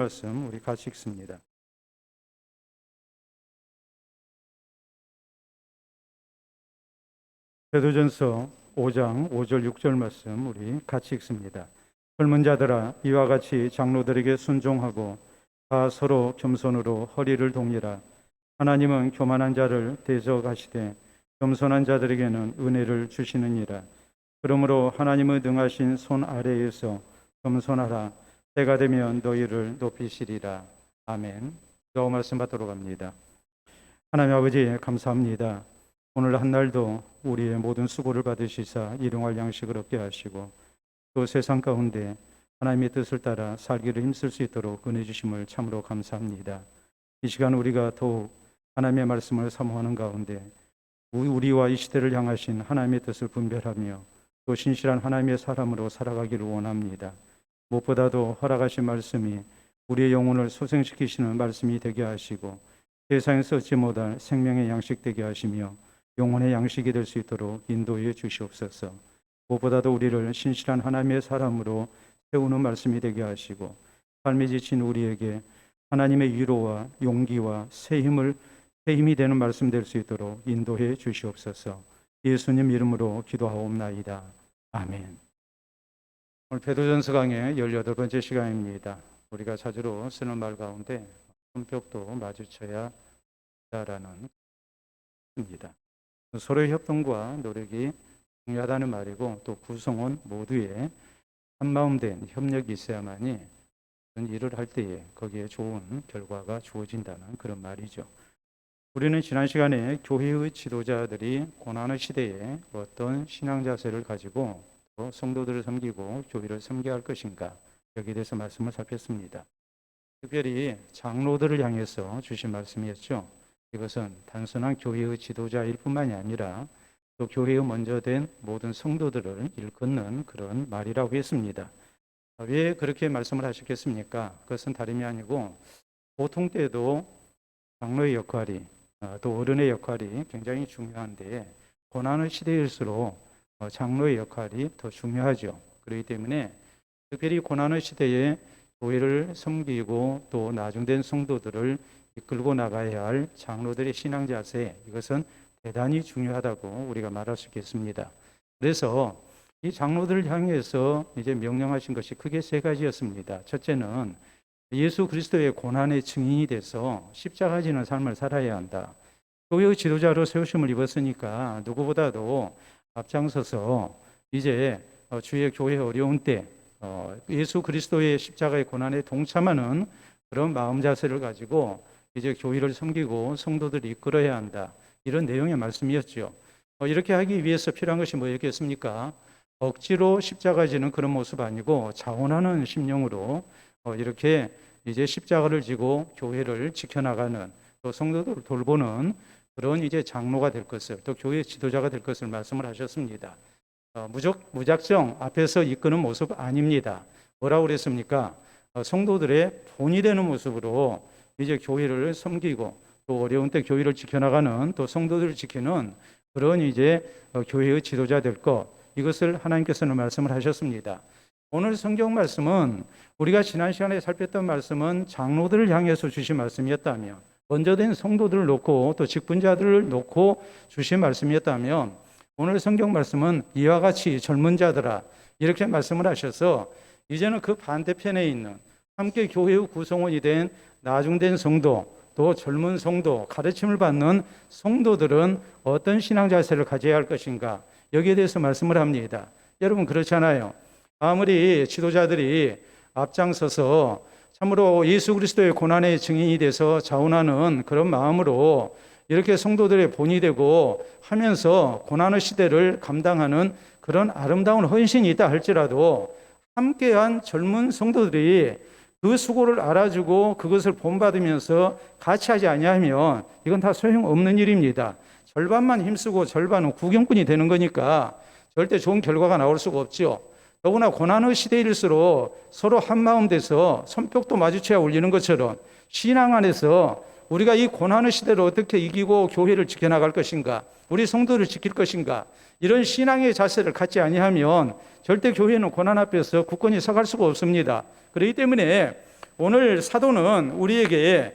말씀 우리 같이 읽습니다. 베드로전서 5장 5절 6절 말씀 우리 같이 읽습니다. 젊은 자들아 이와 같이 장로들에게 순종하고 다 서로 겸손으로 허리를 동이라. 하나님은 교만한 자를 대적하시되 겸손한 자들에게는 은혜를 주시느니라. 그러므로 하나님의 능하신 손 아래에서 겸손하라. 때가 되면 너희를 높이시리라. 아멘. 기도 말씀 받도록 합니다. 하나님 아버지 감사합니다. 오늘 한 날도 우리의 모든 수고를 받으시사 일용할 양식을 얻게 하시고 또 세상 가운데 하나님의 뜻을 따라 살기를 힘쓸 수 있도록 은혜 주심을 참으로 감사합니다. 이 시간 우리가 더욱 하나님의 말씀을 사모하는 가운데 우리와 이 시대를 향하신 하나님의 뜻을 분별하며 또 신실한 하나님의 사람으로 살아가기를 원합니다. 무엇보다도 허락하신 말씀이 우리의 영혼을 소생시키시는 말씀이 되게 하시고 세상에서 얻지 못할 생명의 양식 되게 하시며 영혼의 양식이 될 수 있도록 인도해 주시옵소서. 무엇보다도 우리를 신실한 하나님의 사람으로 세우는 말씀이 되게 하시고 삶에 지친 우리에게 하나님의 위로와 용기와 새 힘이 되는 말씀 될 수 있도록 인도해 주시옵소서. 예수님 이름으로 기도하옵나이다. 아멘. 오늘 베드로전서 강의 18번째 시간입니다. 우리가 자주로 쓰는 말 가운데 손뼉도 마주쳐야 한다라는 입니다. 서로의 협동과 노력이 중요하다는 말이고 또 구성원 모두의 한마음된 협력이 있어야만이 일을 할 때에 거기에 좋은 결과가 주어진다는 그런 말이죠. 우리는 지난 시간에 교회의 지도자들이 고난의 시대에 어떤 신앙 자세를 가지고 또 성도들을 섬기고 교회를 섬겨야 할 것인가 여기에 대해서 말씀을 살폈습니다. 특별히 장로들을 향해서 주신 말씀이었죠. 이것은 단순한 교회의 지도자일 뿐만이 아니라 또 교회의 먼저 된 모든 성도들을 일컫는 그런 말이라고 했습니다. 왜 그렇게 말씀을 하셨겠습니까? 그것은 다름이 아니고 보통 때도 장로의 역할이 또 어른의 역할이 굉장히 중요한데 고난의 시대일수록 장로의 역할이 더 중요하죠. 그렇기 때문에 특별히 고난의 시대에 교회를 섬기고 또 나중된 성도들을 이끌고 나가야 할 장로들의 신앙 자세, 이것은 대단히 중요하다고 우리가 말할 수 있겠습니다. 그래서 이 장로들을 향해서 이제 명령하신 것이 크게 세 가지였습니다. 첫째는 예수 그리스도의 고난의 증인이 돼서 십자가 지는 삶을 살아야 한다. 교회의 지도자로 세우심을 입었으니까 누구보다도 앞장서서 이제 주의 교회 어려운 때 예수 그리스도의 십자가의 고난에 동참하는 그런 마음 자세를 가지고 이제 교회를 섬기고 성도들을 이끌어야 한다. 이런 내용의 말씀이었죠. 이렇게 하기 위해서 필요한 것이 뭐였겠습니까? 억지로 십자가 지는 그런 모습 아니고 자원하는 심령으로 이렇게 이제 십자가를 지고 교회를 지켜나가는 또 성도들을 돌보는 그런 이제 장로가 될 것을 또 교회 지도자가 될 것을 말씀을 하셨습니다. 무작정 앞에서 이끄는 모습 아닙니다. 뭐라고 그랬습니까? 성도들의 본이 되는 모습으로 이제 교회를 섬기고 또 어려운 때 교회를 지켜나가는 또 성도들을 지키는 그런 이제 교회의 지도자 될 것, 이것을 하나님께서는 말씀을 하셨습니다. 오늘 성경 말씀은 우리가 지난 시간에 살폈던 말씀은 장로들을 향해서 주신 말씀이었다면, 먼저 된 성도들을 놓고 또 직분자들을 놓고 주신 말씀이었다면, 오늘 성경 말씀은 이와 같이 젊은 자들아 이렇게 말씀을 하셔서 이제는 그 반대편에 있는 함께 교회의 구성원이 된 나중된 성도 또 젊은 성도 가르침을 받는 성도들은 어떤 신앙 자세를 가져야 할 것인가 여기에 대해서 말씀을 합니다. 여러분 그렇잖아요. 아무리 지도자들이 앞장서서 참으로 예수 그리스도의 고난의 증인이 돼서 자원하는 그런 마음으로 이렇게 성도들의 본이 되고 하면서 고난의 시대를 감당하는 그런 아름다운 헌신이 있다 할지라도 함께한 젊은 성도들이 그 수고를 알아주고 그것을 본받으면서 같이 하지 아니하면 이건 다 소용없는 일입니다. 절반만 힘쓰고 절반은 구경꾼이 되는 거니까 절대 좋은 결과가 나올 수가 없죠. 더구나 고난의 시대일수록 서로 한마음 돼서 손뼉도 마주쳐야 울리는 것처럼 신앙 안에서 우리가 이 고난의 시대를 어떻게 이기고 교회를 지켜나갈 것인가, 우리 성도를 지킬 것인가, 이런 신앙의 자세를 갖지 아니하면 절대 교회는 고난 앞에서 굳건히 서갈 수가 없습니다. 그렇기 때문에 오늘 사도는 우리에게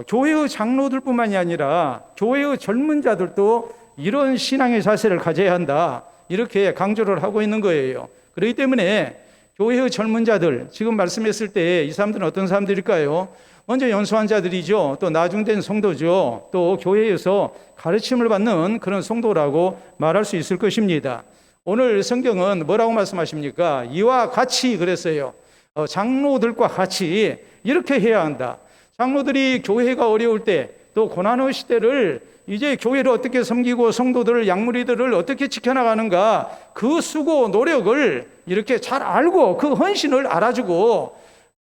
교회의 장로들뿐만이 아니라 교회의 젊은 자들도 이런 신앙의 자세를 가져야 한다, 이렇게 강조를 하고 있는 거예요. 그렇기 때문에 교회의 젊은 자들, 지금 말씀했을 때 이 사람들은 어떤 사람들일까요? 먼저 연수한 자들이죠. 또 나중된 성도죠. 또 교회에서 가르침을 받는 그런 성도라고 말할 수 있을 것입니다. 오늘 성경은 뭐라고 말씀하십니까? 이와 같이 그랬어요. 장로들과 같이 이렇게 해야 한다. 장로들이 교회가 어려울 때, 또 고난의 시대를 이제 교회를 어떻게 섬기고 성도들을, 양무리들을 어떻게 지켜나가는가, 그 수고 노력을 이렇게 잘 알고 그 헌신을 알아주고,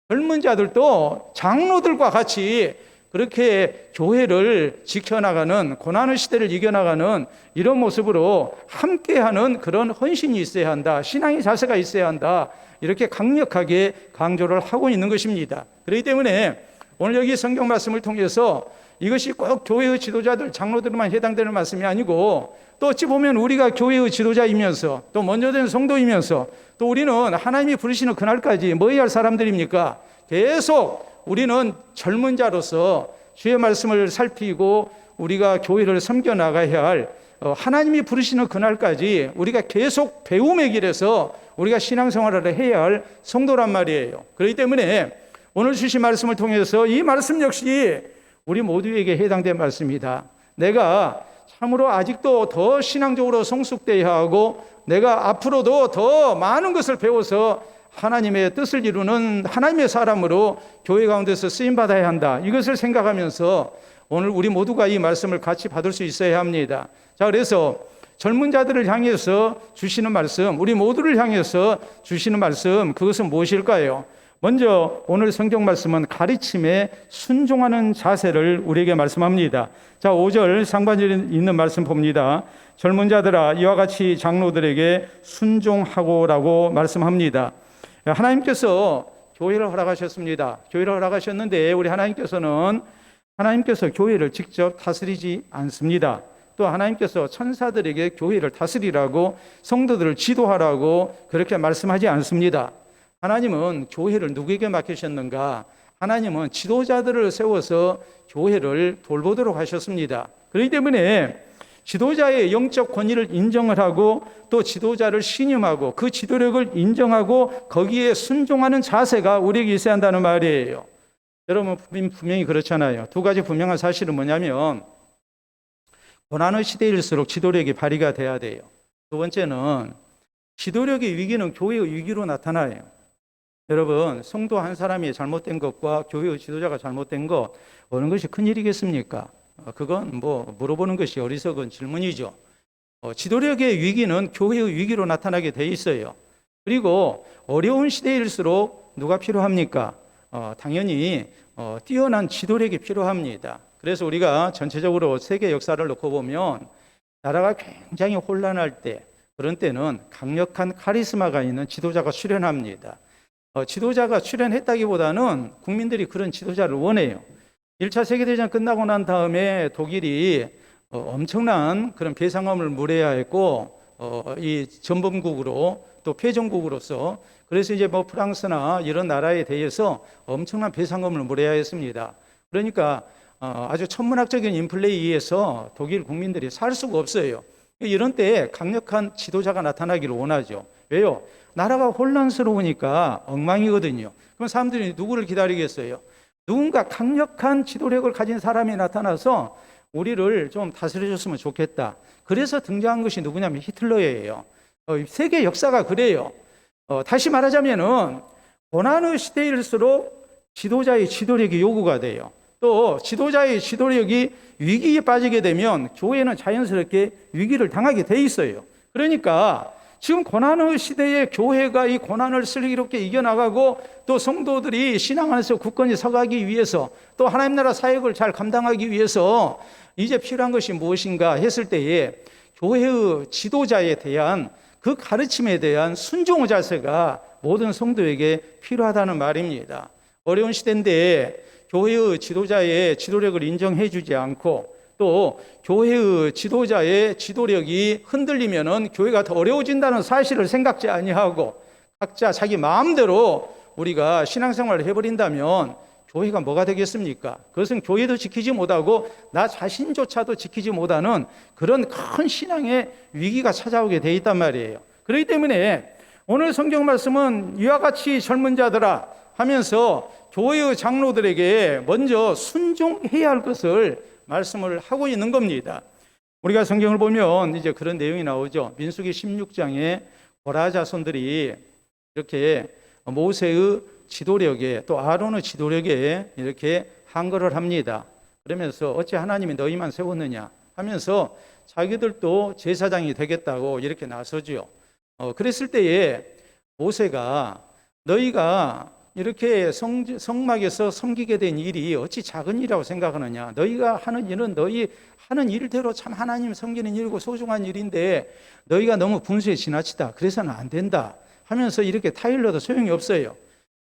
젊은 자들도 장로들과 같이 그렇게 교회를 지켜나가는, 고난의 시대를 이겨나가는 이런 모습으로 함께하는 그런 헌신이 있어야 한다, 신앙의 자세가 있어야 한다, 이렇게 강력하게 강조를 하고 있는 것입니다. 그렇기 때문에 오늘 여기 성경 말씀을 통해서 이것이 꼭 교회의 지도자들, 장로들만 해당되는 말씀이 아니고, 또 어찌 보면 우리가 교회의 지도자이면서 또 먼저 된 성도이면서 또 우리는 하나님이 부르시는 그날까지 뭐 해야 할 사람들입니까? 계속 우리는 젊은 자로서 주의 말씀을 살피고 우리가 교회를 섬겨나가야 할, 하나님이 부르시는 그날까지 우리가 계속 배움의 길에서 우리가 신앙생활을 해야 할 성도란 말이에요. 그렇기 때문에 오늘 주신 말씀을 통해서 이 말씀 역시 우리 모두에게 해당된 말씀이다. 내가 참으로 아직도 더 신앙적으로 성숙되어야 하고, 내가 앞으로도 더 많은 것을 배워서 하나님의 뜻을 이루는 하나님의 사람으로 교회 가운데서 쓰임받아야 한다, 이것을 생각하면서 오늘 우리 모두가 이 말씀을 같이 받을 수 있어야 합니다. 자, 그래서 젊은 자들을 향해서 주시는 말씀, 우리 모두를 향해서 주시는 말씀, 그것은 무엇일까요? 먼저 오늘 성경 말씀은 가르침에 순종하는 자세를 우리에게 말씀합니다. 자, 5절 상반절에 있는 말씀 봅니다. 젊은 자들아 이와 같이 장로들에게 순종하고라고 말씀합니다. 하나님께서 교회를 허락하셨습니다. 교회를 허락하셨는데 우리 하나님께서 교회를 직접 다스리지 않습니다. 또 하나님께서 천사들에게 교회를 다스리라고, 성도들을 지도하라고 그렇게 말씀하지 않습니다. 하나님은 교회를 누구에게 맡기셨는가? 하나님은 지도자들을 세워서 교회를 돌보도록 하셨습니다. 그렇기 때문에 지도자의 영적 권위를 인정을 하고, 또 지도자를 신임하고 그 지도력을 인정하고 거기에 순종하는 자세가 우리에게 있어야 한다는 말이에요. 여러분 분명히 그렇잖아요. 두 가지 분명한 사실은 뭐냐면, 고난의 시대일수록 지도력이 발휘가 돼야 돼요. 두 번째는 지도력의 위기는 교회의 위기로 나타나요. 여러분, 성도 한 사람이 잘못된 것과 교회의 지도자가 잘못된 것, 어느 것이 큰일이겠습니까? 그건 물어보는 것이 어리석은 질문이죠. 지도력의 위기는 교회의 위기로 나타나게 돼 있어요. 그리고 어려운 시대일수록 누가 필요합니까? 당연히 뛰어난 지도력이 필요합니다. 그래서 우리가 전체적으로 세계 역사를 놓고 보면 나라가 굉장히 혼란할 때, 그런 때는 강력한 카리스마가 있는 지도자가 출현합니다. 지도자가 출현했다기보다는 국민들이 그런 지도자를 원해요. 1차 세계대전 끝나고 난 다음에 독일이 엄청난 그런 배상금을 물어야 했고, 이 전범국으로 또 패전국으로서, 그래서 이제 프랑스나 이런 나라에 대해서 엄청난 배상금을 물어야 했습니다. 그러니까 아주 천문학적인 인플레에 의해서 독일 국민들이 살 수가 없어요. 이런 때 강력한 지도자가 나타나기를 원하죠. 왜요? 나라가 혼란스러우니까 엉망이거든요. 그럼 사람들이 누구를 기다리겠어요? 누군가 강력한 지도력을 가진 사람이 나타나서 우리를 좀 다스려줬으면 좋겠다. 그래서 등장한 것이 누구냐면 히틀러예요. 세계 역사가 그래요. 다시 말하자면은 고난의 시대일수록 지도자의 지도력이 요구가 돼요. 또 지도자의 지도력이 위기에 빠지게 되면 교회는 자연스럽게 위기를 당하게 돼 있어요. 그러니까 지금 고난의 시대에 교회가 이 고난을 슬기롭게 이겨나가고, 또 성도들이 신앙 안에서 굳건히 서가기 위해서, 또 하나님 나라 사역을 잘 감당하기 위해서 이제 필요한 것이 무엇인가 했을 때에 교회의 지도자에 대한 그 가르침에 대한 순종의 자세가 모든 성도에게 필요하다는 말입니다. 어려운 시대인데 교회의 지도자의 지도력을 인정해 주지 않고, 또 교회의 지도자의 지도력이 흔들리면은 교회가 더 어려워진다는 사실을 생각지 아니하고 각자 자기 마음대로 우리가 신앙생활을 해버린다면 교회가 뭐가 되겠습니까? 그것은 교회도 지키지 못하고 나 자신조차도 지키지 못하는 그런 큰 신앙의 위기가 찾아오게 돼 있단 말이에요. 그렇기 때문에 오늘 성경 말씀은 이와 같이 젊은 자들아 하면서 교회의 장로들에게 먼저 순종해야 할 것을 말씀을 하고 있는 겁니다. 우리가 성경을 보면 이제 그런 내용이 나오죠. 민수기 16장에 고라 자손들이 이렇게 모세의 지도력에 또 아론의 지도력에 이렇게 항거를 합니다. 그러면서 어찌 하나님이 너희만 세웠느냐 하면서 자기들도 제사장이 되겠다고 이렇게 나서죠. 그랬을 때에 모세가 너희가 이렇게 성막에서 섬기게 된 일이 어찌 작은 일이라고 생각하느냐. 너희가 하는 일은 너희 하는 일대로 참 하나님 섬기는 일이고 소중한 일인데 너희가 너무 분수에 지나치다. 그래서는 안 된다 하면서 이렇게 타일러도 소용이 없어요.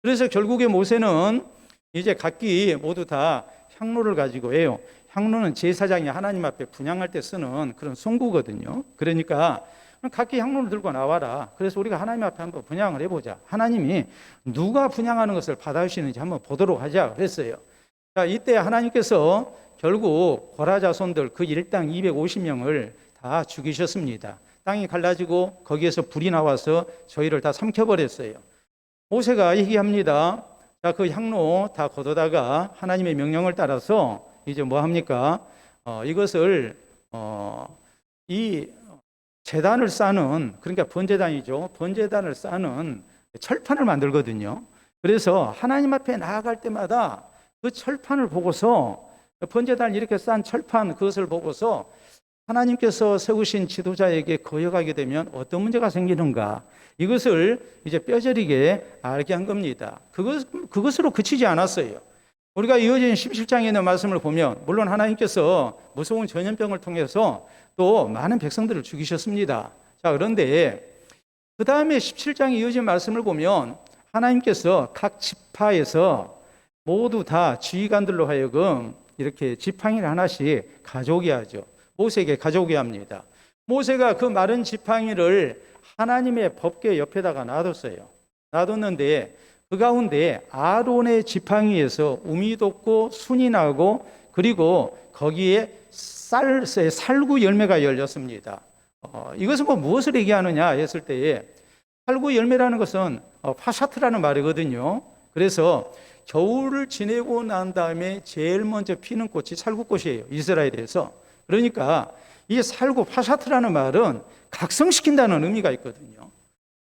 그래서 결국에 모세는 이제 각기 모두 다 향로를 가지고 해요. 향로는 제사장이 하나님 앞에 분향할 때 쓰는 그런 송구거든요. 그러니까 각기 향로를 들고 나와라. 그래서 우리가 하나님 앞에 한번 분향을 해보자. 하나님이 누가 분향하는 것을 받아주시는지 한번 보도록 하자 그랬어요. 자, 이때 하나님께서 결국 고라 자손들 그 일당 250명을 다 죽이셨습니다. 땅이 갈라지고 거기에서 불이 나와서 저희를 다 삼켜버렸어요. 모세가 얘기합니다. 자, 그 향로 다 걷어다가 하나님의 명령을 따라서 이제 뭐 합니까? 이것을 이 제단을 싸는, 그러니까 번제단이죠. 번제단을 싸는 철판을 만들거든요. 그래서 하나님 앞에 나아갈 때마다 그 철판을 보고서 번제단 이렇게 싼 철판 그것을 보고서 하나님께서 세우신 지도자에게 거역하게 되면 어떤 문제가 생기는가 이것을 이제 뼈저리게 알게 한 겁니다. 그것으로 그치지 않았어요. 우리가 이어진 17장에 있는 말씀을 보면 물론 하나님께서 무서운 전염병을 통해서 또 많은 백성들을 죽이셨습니다. 자, 그런데 그 다음에 17장에 이어진 말씀을 보면 하나님께서 각 지파에서 모두 다 지휘관들로 하여금 이렇게 지팡이를 하나씩 가져오게 하죠. 모세에게 가져오게 합니다. 모세가 그 마른 지팡이를 하나님의 법궤 옆에다가 놔뒀어요. 놔뒀는데 그 가운데 아론의 지팡이에서 우미 돋고 순이 나고 그리고 거기에 살구 열매가 열렸습니다. 이것은 뭐 무엇을 얘기하느냐 했을 때에 살구 열매라는 것은 파샤트라는 말이거든요. 그래서 겨울을 지내고 난 다음에 제일 먼저 피는 꽃이 살구꽃이에요. 이스라엘에서. 그러니까 이 살구 파샤트라는 말은 각성시킨다는 의미가 있거든요.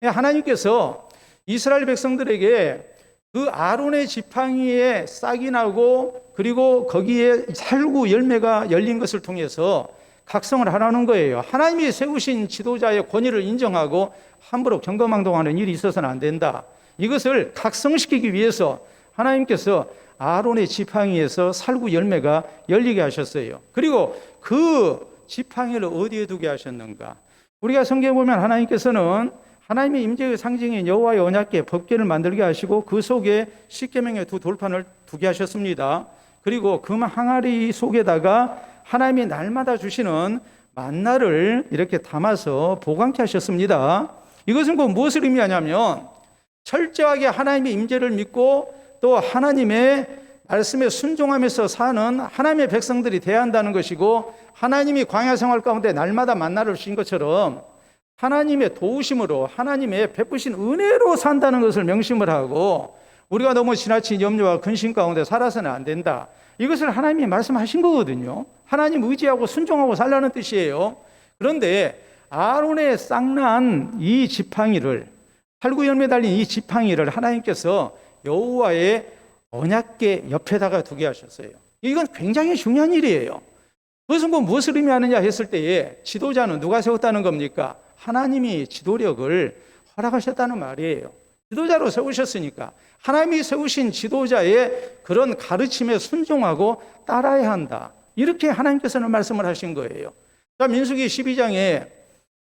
하나님께서 이스라엘 백성들에게 그 아론의 지팡이에 싹이 나고 그리고 거기에 살구 열매가 열린 것을 통해서 각성을 하라는 거예요. 하나님이 세우신 지도자의 권위를 인정하고 함부로 경거망동하는 일이 있어서는 안 된다. 이것을 각성시키기 위해서 하나님께서 아론의 지팡이에서 살구 열매가 열리게 하셨어요. 그리고 그 지팡이를 어디에 두게 하셨는가? 우리가 성경에 보면 하나님께서는 하나님의 임재의 상징인 여호와의 언약궤 법궤를 만들게 하시고 그 속에 십계명의 두 돌판을 두게 하셨습니다. 그리고 금 항아리 속에다가 하나님이 날마다 주시는 만나를 이렇게 담아서 보관케 하셨습니다. 이것은 곧 무엇을 의미하냐면 철저하게 하나님의 임재를 믿고 또 하나님의 말씀에 순종하면서 사는 하나님의 백성들이 돼야 한다는 것이고 하나님이 광야 생활 가운데 날마다 만나를 주신 것처럼 하나님의 도우심으로 하나님의 베푸신 은혜로 산다는 것을 명심을 하고 우리가 너무 지나친 염려와 근심 가운데 살아서는 안 된다. 이것을 하나님이 말씀하신 거거든요. 하나님 의지하고 순종하고 살라는 뜻이에요. 그런데 아론의 쌍난 이 지팡이를 살구 열매 달린 이 지팡이를 하나님께서 여호와의 언약궤 옆에다가 두게 하셨어요. 이건 굉장히 중요한 일이에요. 그것은 뭐 무엇을 의미하느냐 했을 때에 지도자는 누가 세웠다는 겁니까? 하나님이 지도력을 허락하셨다는 말이에요. 지도자로 세우셨으니까 하나님이 세우신 지도자의 그런 가르침에 순종하고 따라야 한다. 이렇게 하나님께서는 말씀을 하신 거예요. 자, 민수기 12장에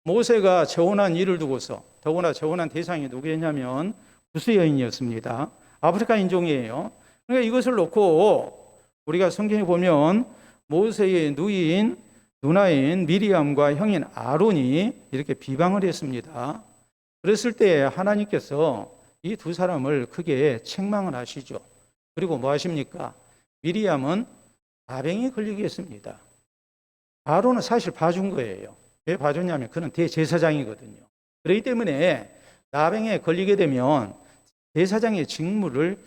모세가 재혼한 일을 두고서 더구나 재혼한 대상이 누구였냐면 구스 여인이었습니다. 아프리카 인종이에요. 그러니까 이것을 놓고 우리가 성경에 보면 모세의 누나인 미리암과 형인 아론이 이렇게 비방을 했습니다. 그랬을 때 하나님께서 이 두 사람을 크게 책망을 하시죠. 그리고 뭐 하십니까? 미리암은 나병에 걸리게 했습니다. 아론은 사실 봐준 거예요. 왜 봐줬냐면 그는 대제사장이거든요. 그렇기 때문에 나병에 걸리게 되면 제사장의 직무를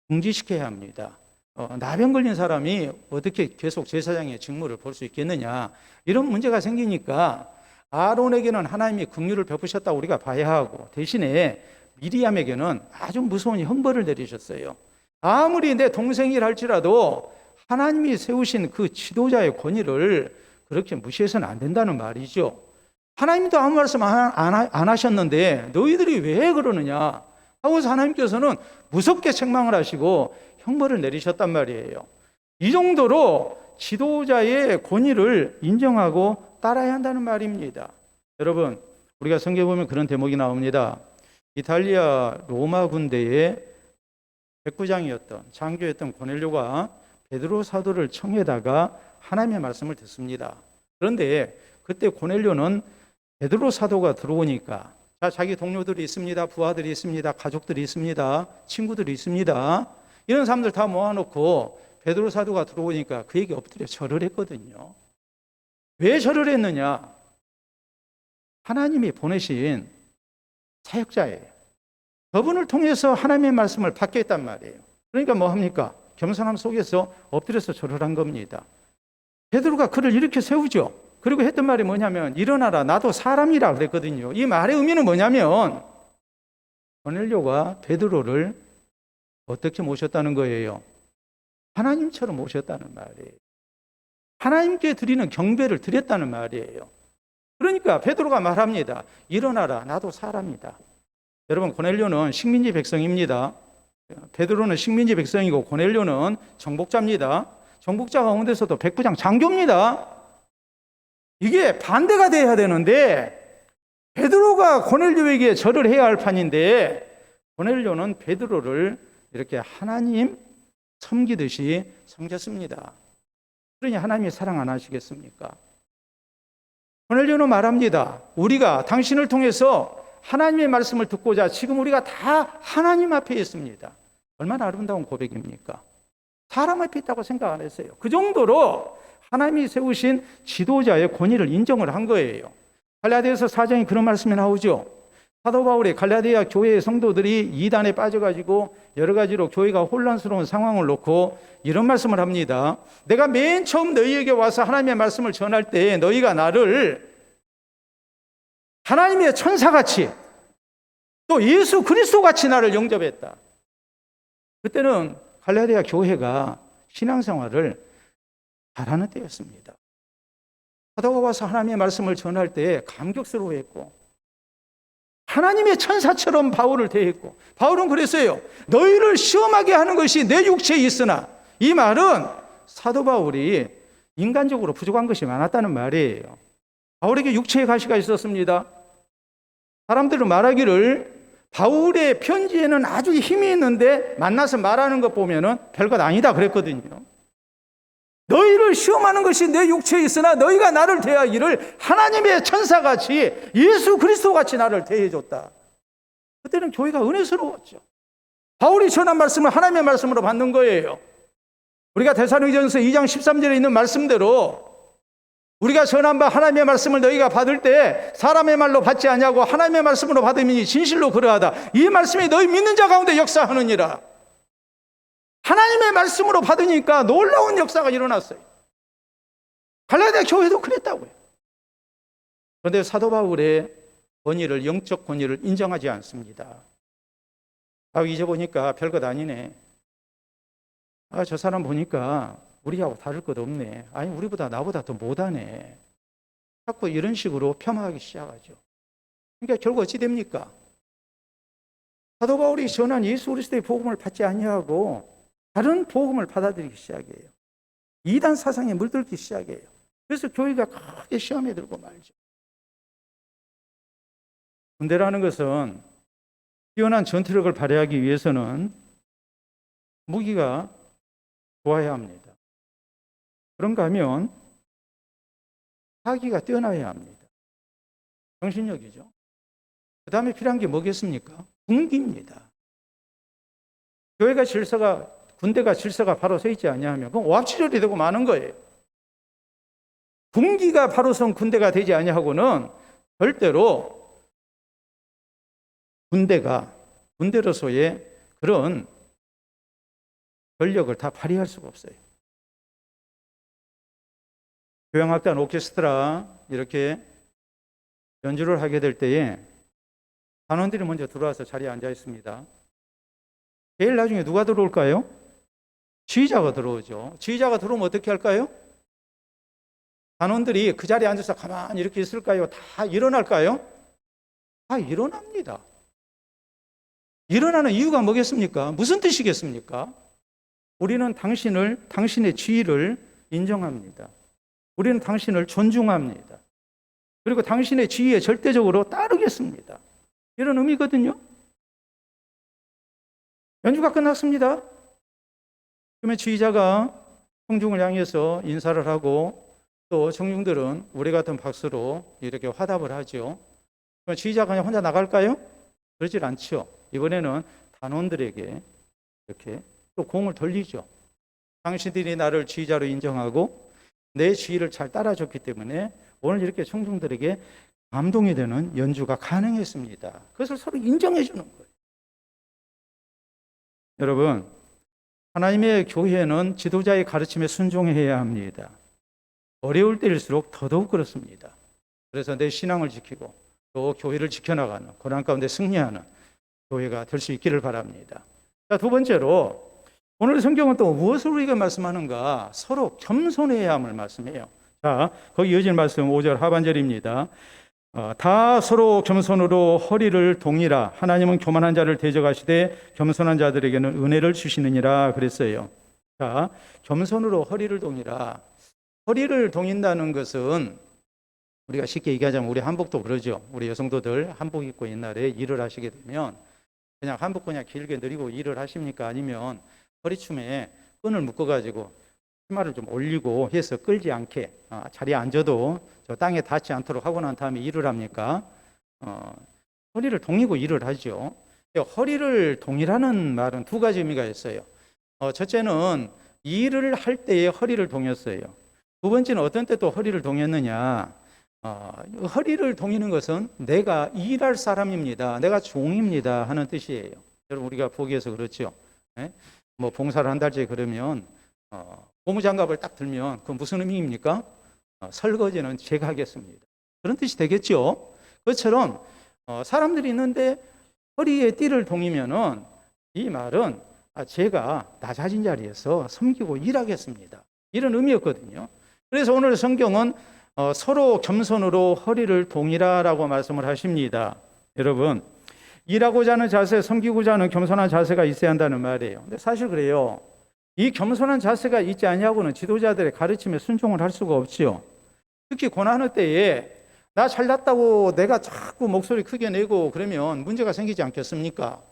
중지시켜야 합니다. 나병 걸린 사람이 어떻게 계속 제사장의 직무를 볼 수 있겠느냐, 이런 문제가 생기니까 아론에게는 하나님이 긍휼을 베푸셨다고 우리가 봐야 하고, 대신에 미리암에게는 아주 무서운 형벌을 내리셨어요. 아무리 내 동생이라 할지라도 하나님이 세우신 그 지도자의 권위를 그렇게 무시해서는 안 된다는 말이죠. 하나님도 아무 말씀 안 하셨는데 너희들이 왜 그러느냐 하고서 하나님께서는 무섭게 책망을 하시고 형벌을 내리셨단 말이에요. 이 정도로 지도자의 권위를 인정하고 따라야 한다는 말입니다. 여러분, 우리가 성경에 보면 그런 대목이 나옵니다. 이탈리아 로마 군대의 백부장이었던 장교였던 고넬료가 베드로 사도를 청해다가 하나님의 말씀을 듣습니다. 그런데 그때 고넬료는 베드로 사도가 들어오니까 자기 동료들이 있습니다. 부하들이 있습니다. 가족들이 있습니다. 친구들이 있습니다. 이런 사람들 다 모아놓고 베드로 사도가 들어오니까 그에게 엎드려 절을 했거든요. 왜 절을 했느냐? 하나님이 보내신 사역자예요. 저분을 통해서 하나님의 말씀을 받게 했단 말이에요. 그러니까 뭐 합니까? 겸손함 속에서 엎드려서 절을 한 겁니다. 베드로가 그를 이렇게 세우죠. 그리고 했던 말이 뭐냐면 일어나라, 나도 사람이라 그랬거든요. 이 말의 의미는 뭐냐면 고넬료가 베드로를 어떻게 모셨다는 거예요? 하나님처럼 모셨다는 말이에요. 하나님께 드리는 경배를 드렸다는 말이에요. 그러니까 베드로가 말합니다. 일어나라, 나도 사람이다. 여러분, 고넬료는 식민지 백성입니다. 베드로는 식민지 백성이고 고넬료는 정복자입니다. 정복자 가운데서도 백부장 장교입니다. 이게 반대가 돼야 되는데 베드로가 고넬료에게 절을 해야 할 판인데 고넬료는 베드로를 이렇게 하나님 섬기듯이 섬겼습니다. 그러니 하나님이 사랑 안 하시겠습니까? 고넬료는 말합니다. 우리가 당신을 통해서 하나님의 말씀을 듣고자 지금 우리가 다 하나님 앞에 있습니다. 얼마나 아름다운 고백입니까? 사람 앞에 있다고 생각 안 했어요. 그 정도로 하나님이 세우신 지도자의 권위를 인정을 한 거예요. 갈라디아서 4장에 그런 말씀이 나오죠. 사도 바울이 갈라디아 교회의 성도들이 이단에 빠져가지고 여러 가지로 교회가 혼란스러운 상황을 놓고 이런 말씀을 합니다. 내가 맨 처음 너희에게 와서 하나님의 말씀을 전할 때 너희가 나를 하나님의 천사같이 또 예수 그리스도같이 나를 영접했다. 그때는 갈라디아 교회가 신앙생활을 잘하는 때였습니다. 사도가 와서 하나님의 말씀을 전할 때 감격스러워했고 하나님의 천사처럼 바울을 대했고 바울은 그랬어요. 너희를 시험하게 하는 것이 내 육체에 있으나, 이 말은 사도 바울이 인간적으로 부족한 것이 많았다는 말이에요. 바울에게 육체의 가시가 있었습니다. 사람들은 말하기를 바울의 편지에는 아주 힘이 있는데 만나서 말하는 것 보면은 별것 아니다 그랬거든요. 너희를 시험하는 것이 내 육체에 있으나 너희가 나를 대하기를 하나님의 천사같이 예수 그리스도같이 나를 대해줬다. 그때는 교회가 은혜스러웠죠. 바울이 전한 말씀을 하나님의 말씀으로 받는 거예요. 우리가 데살로니가전서 2장 13절에 있는 말씀대로 우리가 전한 바 하나님의 말씀을 너희가 받을 때 사람의 말로 받지 아니하고 하나님의 말씀으로 받으니 진실로 그러하다. 이 말씀이 너희 믿는 자 가운데 역사하느니라. 하나님의 말씀으로 받으니까 놀라운 역사가 일어났어요. 갈라디아 교회도 그랬다고요. 그런데 사도 바울의 권위를, 영적 권위를 인정하지 않습니다. 이제 보니까 별것 아니네. 저 사람 보니까 우리하고 다를 것 없네. 아니, 우리보다 나보다 더 못하네. 자꾸 이런 식으로 폄하하기 시작하죠. 그러니까 결국 어찌 됩니까? 사도 바울이 전한 예수 그리스도의 복음을 받지 아니하고 다른 복음을 받아들이기 시작해요. 이단 사상에 물들기 시작해요. 그래서 교회가 크게 시험에 들고 말죠. 군대라는 것은 뛰어난 전투력을 발휘하기 위해서는 무기가 좋아야 합니다. 그런가 하면 사기가 뛰어나야 합니다. 정신력이죠. 그 다음에 필요한 게 뭐겠습니까? 군기입니다. 교회가 질서가, 군대가 질서가 바로 서 있지 아니하면 그건 오합지졸이 되고 마는 거예요. 군기가 바로 선 군대가 되지 아니하고는 절대로 군대로서의 그런 권력을 다 발휘할 수가 없어요. 교향악단 오케스트라 이렇게 연주를 하게 될 때에 단원들이 먼저 들어와서 자리에 앉아 있습니다. 제일 나중에 누가 들어올까요? 지휘자가 들어오죠. 지휘자가 들어오면 어떻게 할까요? 단원들이 그 자리에 앉아서 가만히 이렇게 있을까요? 다 일어날까요? 다 일어납니다. 일어나는 이유가 뭐겠습니까? 무슨 뜻이겠습니까? 우리는 당신의 지위를 인정합니다. 우리는 당신을 존중합니다. 그리고 당신의 지위에 절대적으로 따르겠습니다. 이런 의미거든요. 연주가 끝났습니다. 그러면 지휘자가 청중을 향해서 인사를 하고 또 청중들은 우리 같은 박수로 이렇게 화답을 하죠. 그럼 지휘자가 그냥 혼자 나갈까요? 그러질 않죠. 이번에는 단원들에게 이렇게 또 공을 돌리죠. 당신들이 나를 지휘자로 인정하고 내 지휘를 잘 따라줬기 때문에 오늘 이렇게 청중들에게 감동이 되는 연주가 가능했습니다. 그것을 서로 인정해 주는 거예요. 여러분, 하나님의 교회는 지도자의 가르침에 순종해야 합니다. 어려울 때일수록 더더욱 그렇습니다. 그래서 내 신앙을 지키고 또 교회를 지켜나가는 고난 가운데 승리하는 교회가 될 수 있기를 바랍니다. 자, 두 번째로 오늘 성경은 또 무엇을 우리가 말씀하는가? 서로 겸손해야 함을 말씀해요. 자, 거기 이어진 말씀 5절 하반절입니다. 다 서로 겸손으로 허리를 동이라. 하나님은 교만한 자를 대적하시되 겸손한 자들에게는 은혜를 주시느니라 그랬어요. 자, 겸손으로 허리를 동이라. 허리를 동인다는 것은 우리가 쉽게 얘기하자면 우리 한복도 그러죠. 우리 여성도들 한복 입고 옛날에 일을 하시게 되면 그냥 한복 그냥 길게 내리고 일을 하십니까? 아니면 허리춤에 끈을 묶어가지고 치마를 좀 올리고 해서 끌지 않게 자리에 앉아도 저 땅에 닿지 않도록 하고 난 다음에 일을 합니까? 허리를 동이고 일을 하죠. 허리를 동이라는 말은 두 가지 의미가 있어요. 첫째는 일을 할 때에 허리를 동였어요. 두 번째는 어떤 때 또 허리를 동였느냐? 허리를 동이는 것은 내가 일할 사람입니다. 내가 종입니다 하는 뜻이에요. 여러분 우리가 보기에서 그렇죠. 네? 뭐 봉사를 한 달째 그러면 고무장갑을 딱 들면 그건 무슨 의미입니까? 설거지는 제가 하겠습니다. 그런 뜻이 되겠죠. 그것처럼 사람들이 있는데 허리에 띠를 동이면은 이 말은 제가 낮아진 자리에서 섬기고 일하겠습니다. 이런 의미였거든요. 그래서 오늘 성경은 서로 겸손으로 허리를 동이라라고 말씀을 하십니다. 여러분, 일하고자 하는 자세, 섬기고자 하는 겸손한 자세가 있어야 한다는 말이에요. 근데 사실 그래요. 이 겸손한 자세가 있지 아니하고는 지도자들의 가르침에 순종을 할 수가 없지요. 특히 고난의 때에 나 잘났다고 내가 자꾸 목소리 크게 내고 그러면 문제가 생기지 않겠습니까?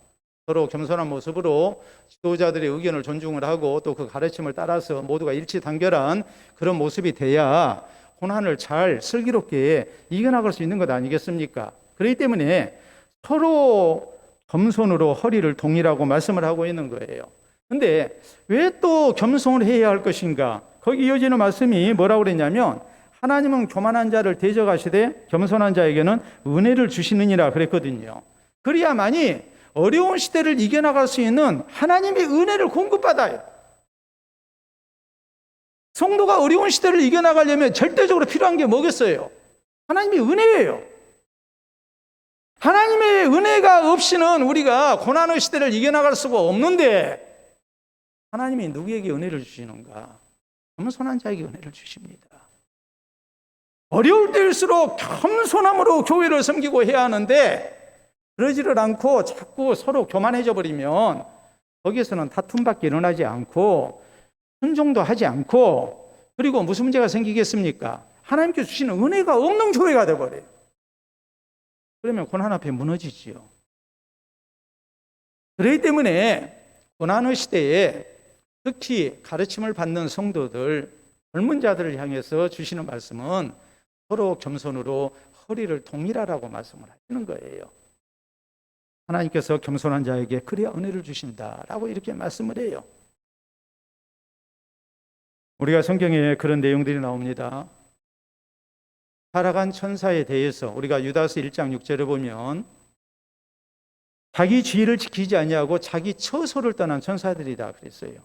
서로 겸손한 모습으로 지도자들의 의견을 존중을 하고 또 그 가르침을 따라서 모두가 일치단결한 그런 모습이 돼야 고난을 잘 슬기롭게 이겨나갈 수 있는 것 아니겠습니까? 그렇기 때문에 서로 겸손으로 허리를 동이라고 말씀을 하고 있는 거예요. 근데 왜 또 겸손을 해야 할 것인가? 거기 이어지는 말씀이 뭐라고 그랬냐면 하나님은 교만한 자를 대적하시되 겸손한 자에게는 은혜를 주시느니라 그랬거든요. 그래야만이 어려운 시대를 이겨나갈 수 있는 하나님의 은혜를 공급받아요. 성도가 어려운 시대를 이겨나가려면 절대적으로 필요한 게 뭐겠어요? 하나님의 은혜예요. 하나님의 은혜가 없이는 우리가 고난의 시대를 이겨나갈 수가 없는데 하나님이 누구에게 은혜를 주시는가? 겸손한 자에게 은혜를 주십니다. 어려울 때일수록 겸손함으로 교회를 섬기고 해야 하는데 그러지를 않고 자꾸 서로 교만해져 버리면 거기에서는 다툼밖에 일어나지 않고 순종도 하지 않고 그리고 무슨 문제가 생기겠습니까? 하나님께 주시는 은혜가 없는 교회가 되어버려요. 그러면 고난 앞에 무너지지요. 그렇기 때문에 고난의 시대에 특히 가르침을 받는 성도들, 젊은 자들을 향해서 주시는 말씀은 서로 겸손으로 허리를 동일하라고 말씀을 하시는 거예요. 하나님께서 겸손한 자에게 그래야 은혜를 주신다라고 이렇게 말씀을 해요. 우리가 성경에 그런 내용들이 나옵니다. 타락한 천사에 대해서 우리가 유다서 1장 6절에 보면 자기 지위를 지키지 아니하고 자기 처소를 떠난 천사들이다 그랬어요.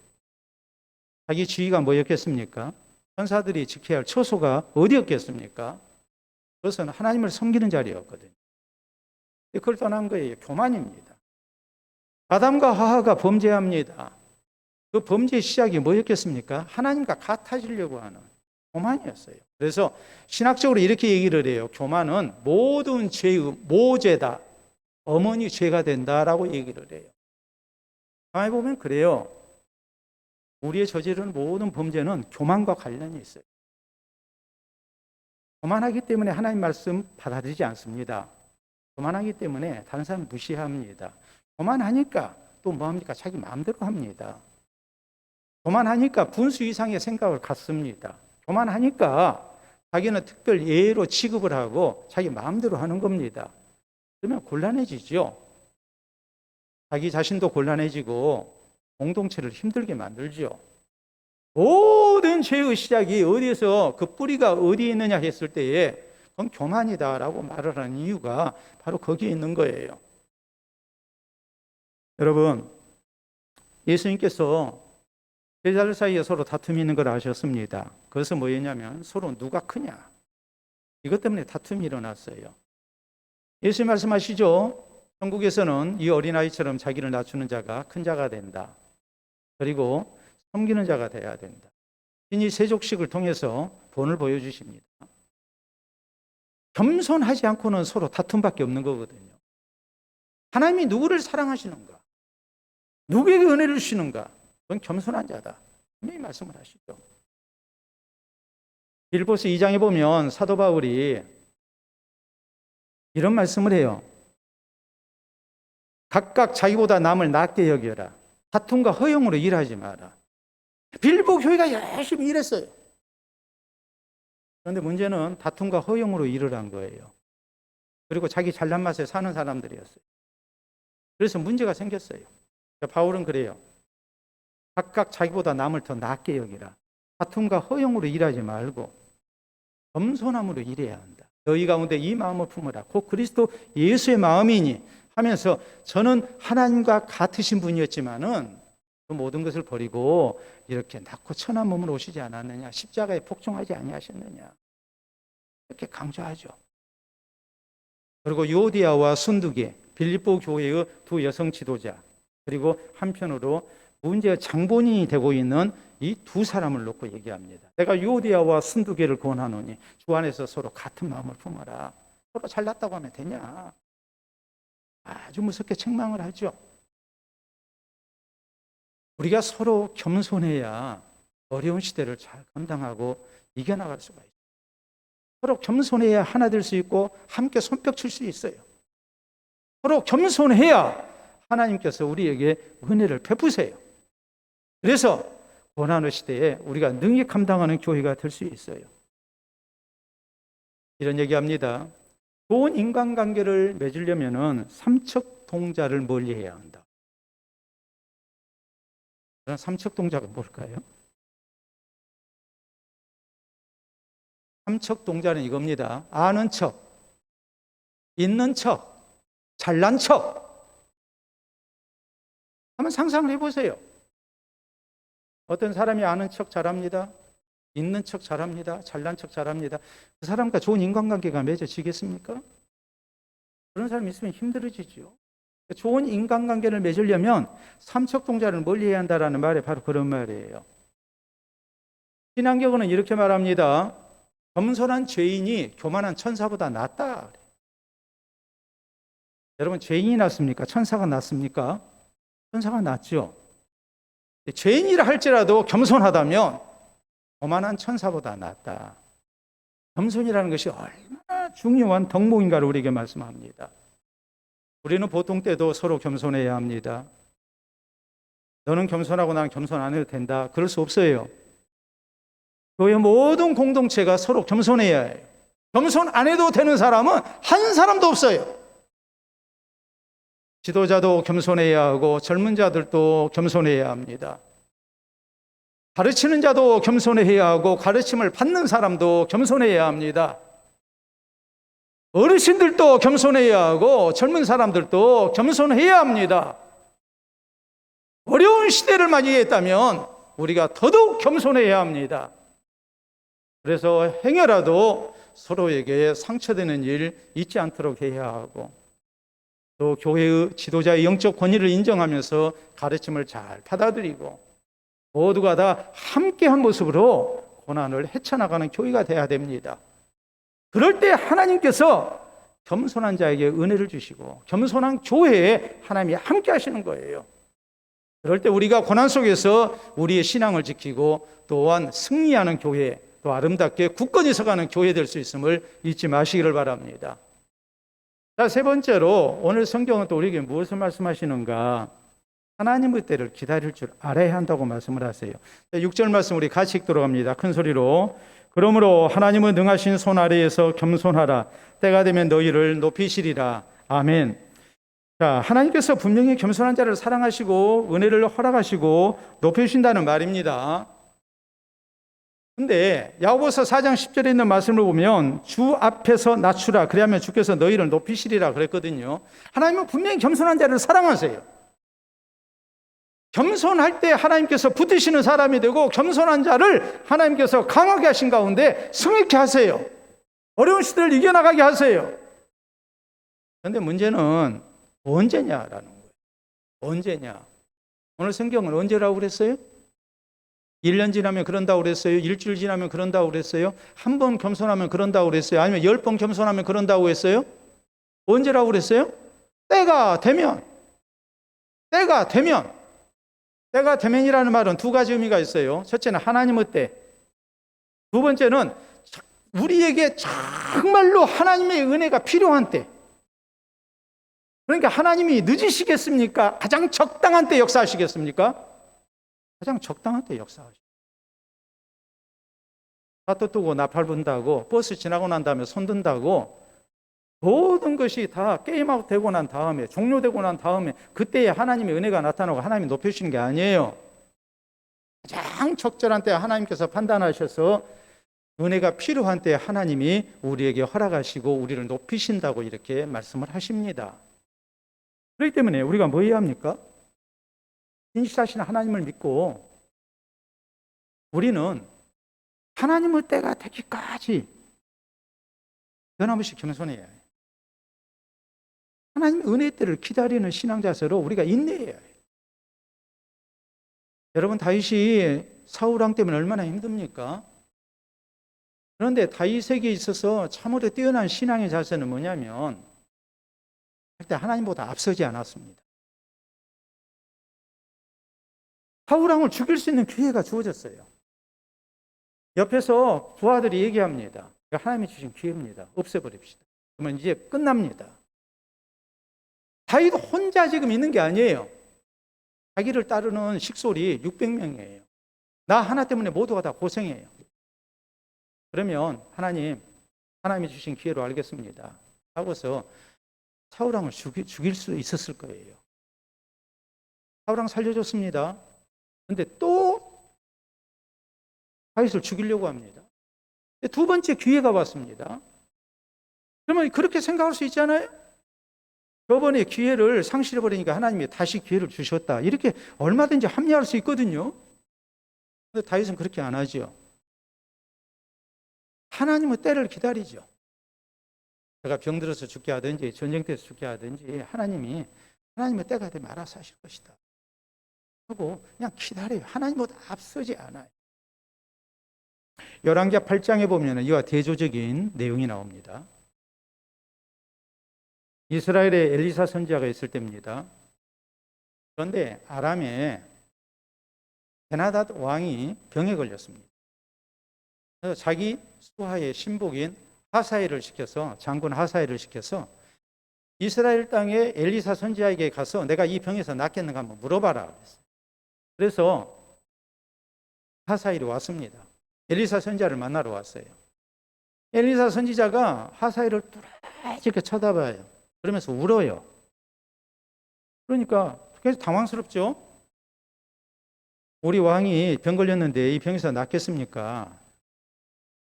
자기 지위가 뭐였겠습니까? 천사들이 지켜야 할 처소가 어디였겠습니까? 그것은 하나님을 섬기는 자리였거든요. 그걸 떠난 거예요. 교만입니다. 아담과 하와가 범죄합니다. 그 범죄의 시작이 뭐였겠습니까? 하나님과 같아지려고 하는 교만이었어요. 그래서 신학적으로 이렇게 얘기를 해요. 교만은 모든 죄의 모죄다. 어머니 죄가 된다라고 얘기를 해요. 가만히 보면 그래요. 우리의 저지르는 모든 범죄는 교만과 관련이 있어요. 교만하기 때문에 하나님 말씀 받아들이지 않습니다. 교만하기 때문에 다른 사람 무시합니다. 교만하니까 또 뭐합니까? 자기 마음대로 합니다. 교만하니까 분수 이상의 생각을 갖습니다. 교만하니까 자기는 특별 예외로 취급을 하고 자기 마음대로 하는 겁니다. 그러면 곤란해지죠. 자기 자신도 곤란해지고 공동체를 힘들게 만들죠. 모든 죄의 시작이 어디에서 그 뿌리가 어디에 있느냐 했을 때에 그건 교만이다라고 말을 하는 이유가 바로 거기에 있는 거예요. 여러분, 예수님께서 제자들 사이에 서로 다툼이 있는 걸 아셨습니다. 그것은 뭐였냐면 서로 누가 크냐. 이것 때문에 다툼이 일어났어요. 예수님 말씀하시죠. 천국에서는 이 어린아이처럼 자기를 낮추는 자가 큰 자가 된다. 그리고 섬기는 자가 돼야 된다. 이 세족식을 통해서 본을 보여주십니다. 겸손하지 않고는 서로 다툼밖에 없는 거거든요. 하나님이 누구를 사랑하시는가? 누구에게 은혜를 주시는가? 그건 겸손한 자다. 분명히 말씀을 하시죠. 빌보스 2장에 보면 사도 바울이 이런 말씀을 해요. 각각 자기보다 남을 낮게 여겨라. 다툼과 허용으로 일하지 마라. 빌보 교회가 열심히 일했어요. 그런데 문제는 다툼과 허용으로 일을 한 거예요. 그리고 자기 잘난 맛에 사는 사람들이었어요. 그래서 문제가 생겼어요. 바울은 그래요. 각각 자기보다 남을 더 낮게 여기라. 다툼과 허용으로 일하지 말고 겸손함으로 일해야 한다. 너희 가운데 이 마음을 품으라. 곧 그리스도 예수의 마음이니 하면서 저는 하나님과 같으신 분이었지만은 그 모든 것을 버리고 이렇게 낮고 천한 몸으로 오시지 않았느냐. 십자가에 복종하지 아니하셨느냐. 이렇게 강조하죠. 그리고 요디아와 순두계, 빌립보 교회의 두 여성 지도자, 그리고 한편으로 문제의 장본인이 되고 있는 이 두 사람을 놓고 얘기합니다. 내가 요디아와 순두계를 권하노니 주 안에서 서로 같은 마음을 품어라. 서로 잘났다고 하면 되냐. 아주 무섭게 책망을 하죠. 우리가 서로 겸손해야 어려운 시대를 잘 감당하고 이겨나갈 수가 있어요. 서로 겸손해야 하나 될 수 있고 함께 손뼉 칠 수 있어요. 서로 겸손해야 하나님께서 우리에게 은혜를 베푸세요. 그래서 고난의 시대에 우리가 능히 감당하는 교회가 될 수 있어요. 이런 얘기합니다. 좋은 인간관계를 맺으려면 삼척동자를 멀리해야 한다. 그런 삼척동자가 뭘까요? 삼척동자는 이겁니다. 아는 척, 있는 척, 잘난 척. 한번 상상을 해보세요. 어떤 사람이 아는 척 잘합니다. 있는 척 잘합니다. 잘난 척 잘합니다. 그 사람과 좋은 인간관계가 맺어지겠습니까? 그런 사람이 있으면 힘들어지죠. 좋은 인간관계를 맺으려면 삼척동자를 멀리해야 한다는 말이 바로 그런 말이에요. 신앙경은 이렇게 말합니다. 겸손한 죄인이 교만한 천사보다 낫다. 여러분, 죄인이 낫습니까? 천사가 낫습니까? 천사가 낫죠. 죄인이라 할지라도 겸손하다면 교만한 천사보다 낫다. 겸손이라는 것이 얼마나 중요한 덕목인가를 우리에게 말씀합니다. 우리는 보통 때도 서로 겸손해야 합니다. 너는 겸손하고 나는 겸손 안 해도 된다. 그럴 수 없어요. 교회 모든 공동체가 서로 겸손해야 해요. 겸손 안 해도 되는 사람은 한 사람도 없어요. 지도자도 겸손해야 하고 젊은 자들도 겸손해야 합니다. 가르치는 자도 겸손해야 하고 가르침을 받는 사람도 겸손해야 합니다. 어르신들도 겸손해야 하고 젊은 사람들도 겸손해야 합니다. 어려운 시대를 맞이했다면 우리가 더더욱 겸손해야 합니다. 그래서 행여라도 서로에게 상처되는 일 있지 않도록 해야 하고, 또 교회의 지도자의 영적 권위를 인정하면서 가르침을 잘 받아들이고, 모두가 다 함께한 모습으로 고난을 헤쳐나가는 교회가 돼야 됩니다. 그럴 때 하나님께서 겸손한 자에게 은혜를 주시고 겸손한 교회에 하나님이 함께 하시는 거예요. 그럴 때 우리가 고난 속에서 우리의 신앙을 지키고 또한 승리하는 교회, 또 아름답게 굳건히 서가는 교회 될 수 있음을 잊지 마시기를 바랍니다. 자, 세 번째로 오늘 성경은 또 우리에게 무엇을 말씀하시는가? 하나님의 때를 기다릴 줄 알아야 한다고 말씀을 하세요. 6절 말씀 우리 같이 읽도록 합니다. 큰 소리로. 그러므로 하나님은 능하신 손 아래에서 겸손하라. 때가 되면 너희를 높이시리라. 아멘. 자, 하나님께서 분명히 겸손한 자를 사랑하시고 은혜를 허락하시고 높이신다는 말입니다. 근데 야고보서 4장 10절에 있는 말씀을 보면 주 앞에서 낮추라. 그래야면 주께서 너희를 높이시리라 그랬거든요. 하나님은 분명히 겸손한 자를 사랑하세요. 겸손할 때 하나님께서 붙드시는 사람이 되고 겸손한 자를 하나님께서 강하게 하신 가운데 승리케 하세요. 어려운 시대를 이겨나가게 하세요. 그런데 문제는 언제냐라는 거예요. 언제냐. 오늘 성경은 언제라고 그랬어요? 1년 지나면 그런다고 그랬어요? 일주일 지나면 그런다고 그랬어요? 한 번 겸손하면 그런다고 그랬어요? 아니면 10번 겸손하면 그런다고 했어요? 언제라고 그랬어요? 때가 되면. 때가 되면. 때가 되면이라는 말은 두 가지 의미가 있어요. 첫째는 하나님의 때. 두 번째는 우리에게 정말로 하나님의 은혜가 필요한 때. 그러니까 하나님이 늦으시겠습니까? 가장 적당한 때 역사하시겠습니까? 가장 적당한 때 역사하시죠. 사또 뜨고 나팔 분다고 버스 지나고 난 다음에 손 든다고 모든 것이 다 게임아웃 되고 난 다음에 종료되고 난 다음에 그때에 하나님의 은혜가 나타나고 하나님이 높여주시는 게 아니에요. 가장 적절한 때 하나님께서 판단하셔서 은혜가 필요한 때 하나님이 우리에게 허락하시고 우리를 높이신다고 이렇게 말씀을 하십니다. 그렇기 때문에 우리가 뭐 해야 합니까? 인식하시는 하나님을 믿고 우리는 하나님의 때가 되기까지 변함없이 겸손해야 해요. 하나님의 은혜의 때를 기다리는 신앙자세로 우리가 인내해야 해요. 여러분, 다윗이 사울 왕 때문에 얼마나 힘듭니까? 그런데 다윗에게 있어서 참으로 뛰어난 신앙의 자세는 뭐냐면 절대 하나님보다 앞서지 않았습니다. 사울 왕을 죽일 수 있는 기회가 주어졌어요. 옆에서 부하들이 얘기합니다. 하나님이 주신 기회입니다. 없애버립시다. 그러면 이제 끝납니다. 다윗 혼자 지금 있는 게 아니에요. 자기를 따르는 식솔이 600명이에요. 나 하나 때문에 모두가 다 고생해요. 그러면 하나님이 주신 기회로 알겠습니다 하고서 사울왕을 죽일 수 있었을 거예요. 사울왕 살려줬습니다. 그런데 또 다윗을 죽이려고 합니다. 두 번째 기회가 왔습니다. 그러면 그렇게 생각할 수 있잖아요. 저번에 기회를 상실해버리니까 하나님이 다시 기회를 주셨다. 이렇게 얼마든지 합리화할 수 있거든요. 그런데 다윗은 그렇게 안 하죠. 하나님의 때를 기다리죠. 제가 병들어서 죽게 하든지 전쟁터에서 죽게 하든지 하나님의 때가 되면 알아서 하실 것이다 하고 그냥 기다려요. 하나님보다 앞서지 않아요. 열왕기하 8장에 보면 이와 대조적인 내용이 나옵니다. 이스라엘에 엘리사 선지자가 있을 때입니다. 그런데 아람에 베나닷 왕이 병에 걸렸습니다. 그래서 자기 수하의 신복인 하사엘을 시켜서 장군 하사엘을 시켜서 이스라엘 땅에 엘리사 선지자에게 가서 내가 이 병에서 낫겠는가 한번 물어봐라. 그래서 하사엘이 왔습니다. 엘리사 선지자를 만나러 왔어요. 엘리사 선지자가 하사엘을 뚜렷이 쳐다봐요. 그러면서 울어요. 그러니까 그래서 당황스럽죠. 우리 왕이 병 걸렸는데 이 병에서 낫겠습니까?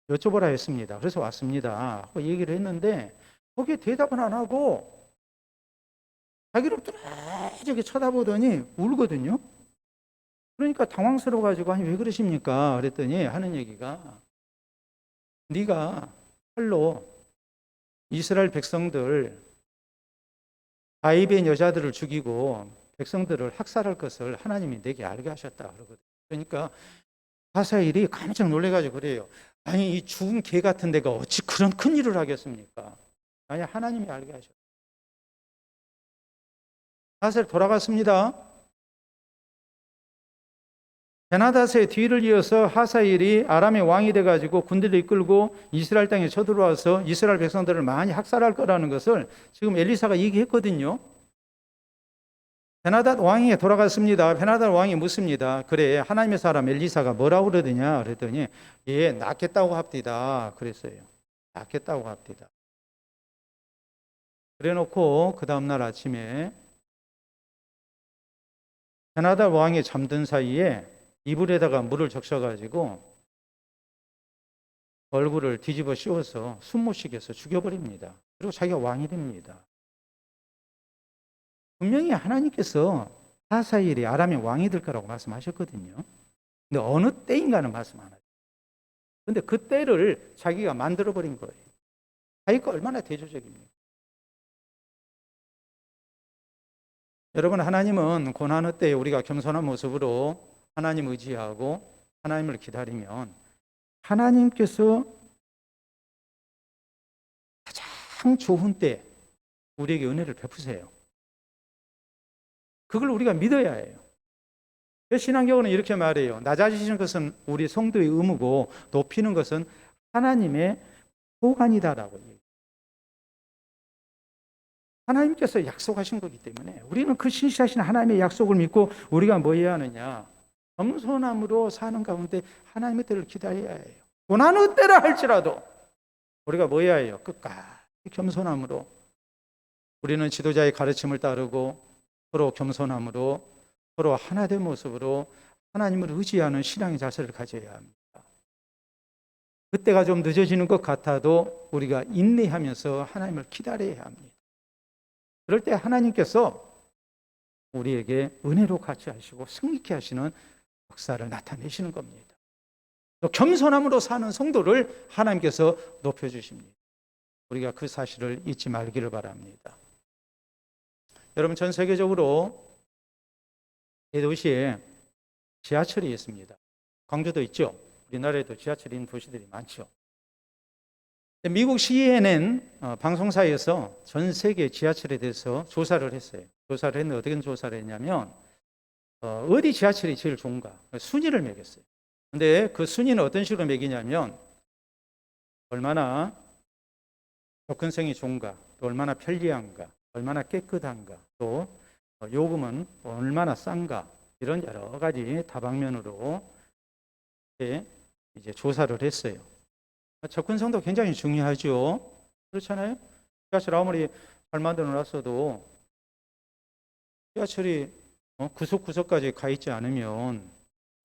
여쭤보라 했습니다. 그래서 왔습니다 하고 얘기를 했는데 거기에 대답은 안 하고 자기를 뚜렷하게 쳐다보더니 울거든요. 그러니까 당황스러워가지고 아니 왜 그러십니까? 그랬더니 하는 얘기가 네가 칼로 이스라엘 백성들 아이벤 여자들을 죽이고 백성들을 학살할 것을 하나님이 내게 알게 하셨다 그러거든요. 그러니까 하사엘이 깜짝 놀래가지고 그래요. 아니 이 죽은 개 같은 데가 어찌 그런 큰 일을 하겠습니까? 아니 하나님이 알게 하셨다. 하사엘 돌아갔습니다. 베나다스의 뒤를 이어서 하사엘이 아람의 왕이 돼가지고 군대를 이끌고 이스라엘 땅에 쳐들어와서 이스라엘 백성들을 많이 학살할 거라는 것을 지금 엘리사가 얘기했거든요. 베나닷 왕이 돌아갔습니다. 베나닷 왕이 묻습니다. 그래 하나님의 사람 엘리사가 뭐라고 그러더냐 그랬더니 예 낫겠다고 합디다 그랬어요. 낫겠다고 합디다. 그래놓고 그 다음날 아침에 베나닷 왕이 잠든 사이에 이불에다가 물을 적셔가지고 얼굴을 뒤집어 씌워서 숨 못 쉬게 해서 죽여버립니다. 그리고 자기가 왕이 됩니다. 분명히 하나님께서 하사엘이 아람의 왕이 될 거라고 말씀하셨거든요. 근데 어느 때인가는 말씀 안 하죠. 근데 그 때를 자기가 만들어버린 거예요. 자기가 얼마나 대조적입니까? 여러분, 하나님은 고난의 때에 우리가 겸손한 모습으로 하나님 의지하고 하나님을 기다리면 하나님께서 가장 좋은 때 우리에게 은혜를 베푸세요. 그걸 우리가 믿어야 해요. 신앙적으로는 이렇게 말해요. 낮아지시는 것은 우리 성도의 의무고 높이는 것은 하나님의 소관이다라고 얘기해요. 하나님께서 약속하신 거기 때문에 우리는 그 신실하신 하나님의 약속을 믿고 우리가 뭐 해야 하느냐? 겸손함으로 사는 가운데 하나님의 때를 기다려야 해요. 고난의 때라 할지라도 우리가 뭐 해야 해요? 끝까지 겸손함으로 우리는 지도자의 가르침을 따르고 서로 겸손함으로 서로 하나된 모습으로 하나님을 의지하는 신앙의 자세를 가져야 합니다. 그때가 좀 늦어지는 것 같아도 우리가 인내하면서 하나님을 기다려야 합니다. 그럴 때 하나님께서 우리에게 은혜로 같이 하시고 승리케 하시는 역사를 나타내시는 겁니다. 또 겸손함으로 사는 성도를 하나님께서 높여주십니다. 우리가 그 사실을 잊지 말기를 바랍니다. 여러분, 전 세계적으로 대도시에 지하철이 있습니다. 광주도 있죠. 우리나라에도 지하철이 있는 도시들이 많죠. 미국 CNN 방송사에서 전 세계 지하철에 대해서 조사를 했어요. 조사를 했는데 어떻게 조사를 했냐면 어디 지하철이 제일 좋은가 순위를 매겼어요. 근데 그 순위는 어떤 식으로 매기냐면 얼마나 접근성이 좋은가, 또 얼마나 편리한가, 얼마나 깨끗한가, 또 요금은 얼마나 싼가 이런 여러 가지 다방면으로 이제 조사를 했어요. 접근성도 굉장히 중요하죠. 그렇잖아요. 지하철 아무리 잘 만들어 놨어도 지하철이 구석구석까지 가 있지 않으면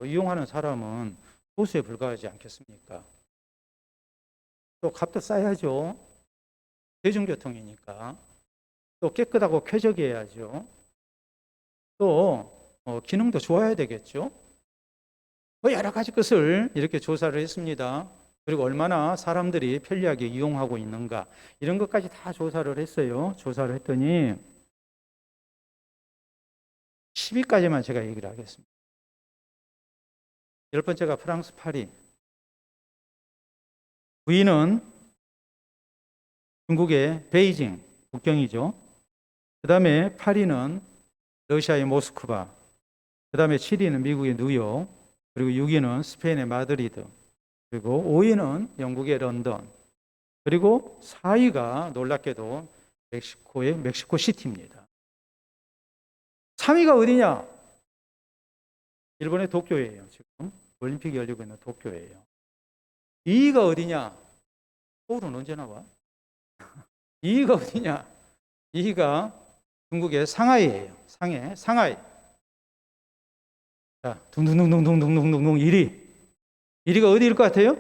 이용하는 사람은 소수에 불과하지 않겠습니까? 또 값도 싸야죠. 대중교통이니까. 또 깨끗하고 쾌적해야죠. 또 기능도 좋아야 되겠죠. 여러 가지 것을 이렇게 조사를 했습니다. 그리고 얼마나 사람들이 편리하게 이용하고 있는가 이런 것까지 다 조사를 했어요. 조사를 했더니 10위까지만 제가 얘기를 하겠습니다. 10번째가 프랑스 파리, 9위는 중국의 베이징 국경이죠. 그 다음에 8위는 러시아의 모스크바, 그 다음에 7위는 미국의 뉴욕, 그리고 6위는 스페인의 마드리드, 그리고 5위는 영국의 런던, 그리고 4위가 놀랍게도 멕시코의 멕시코 시티입니다. 3위가 어디냐? 일본의 도쿄예요. 지금 올림픽이 열리고 있는 도쿄예요. 2위가 어디냐? 서울은 언제 나와? 2위가 어디냐? 2위가 중국의 상하이예요. 상하이. 자, 둥둥둥둥둥둥둥둥 1위. 1위가 어디일 것 같아요?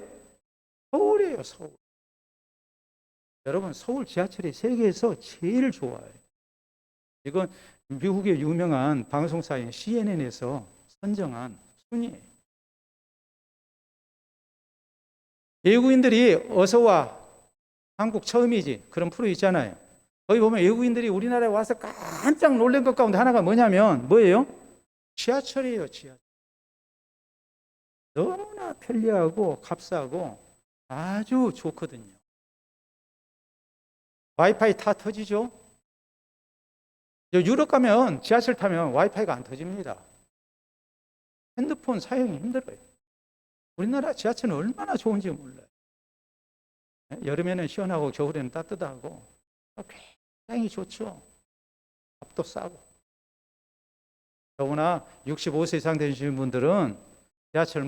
서울이에요, 서울. 여러분, 서울 지하철이 세계에서 제일 좋아요. 이건 미국의 유명한 방송사인 CNN에서 선정한 순위예요. 외국인들이 어서 와, 한국 처음이지, 그런 프로 있잖아요. 거기 보면 외국인들이 우리나라에 와서 깜짝 놀란 것 가운데 하나가 뭐냐면 뭐예요? 지하철이에요, 지하철. 너무나 편리하고 값싸고 아주 좋거든요. 와이파이 다 터지죠? 유럽 가면 지하철 타면 와이파이가 안 터집니다. 핸드폰 사용이 힘들어요. 우리나라 지하철은 얼마나 좋은지 몰라요. 여름에는 시원하고 겨울에는 따뜻하고 굉장히 좋죠. 값도 싸고. 더구나 65세 이상 되신 분들은 지하철